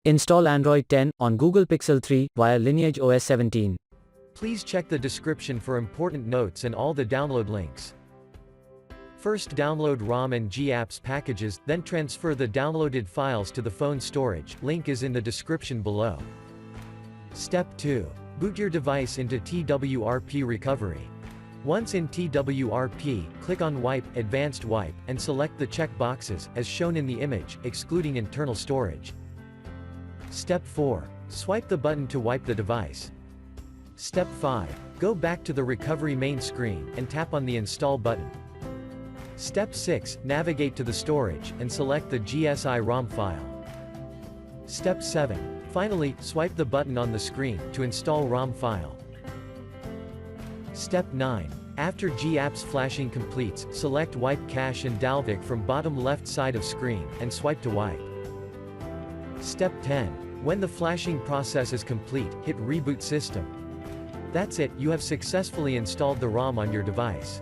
Install Android 10 on Google Pixel 3 via LineageOS 17. Please check the description for important notes and all the download links. First download ROM and GApps packages, then transfer the downloaded files to the phone storage, link is in the description below. Step 2. Boot your device into TWRP recovery. Once in TWRP, click on Wipe, Advanced Wipe, and select the check boxes, as shown in the image, excluding internal storage. Step 4. Swipe the button to wipe the device. Step 5. Go back to the recovery main screen, and tap on the Install button. Step 6. Navigate to the storage, and select the GSI-ROM file. Step 7. Finally, swipe the button on the screen, to install ROM file. Step 9. After GApps flashing completes, select Wipe Cache and Dalvik from bottom left side of screen, and swipe to wipe. Step 10. When the flashing process is complete, hit Reboot System. That's it, you have successfully installed the ROM on your device.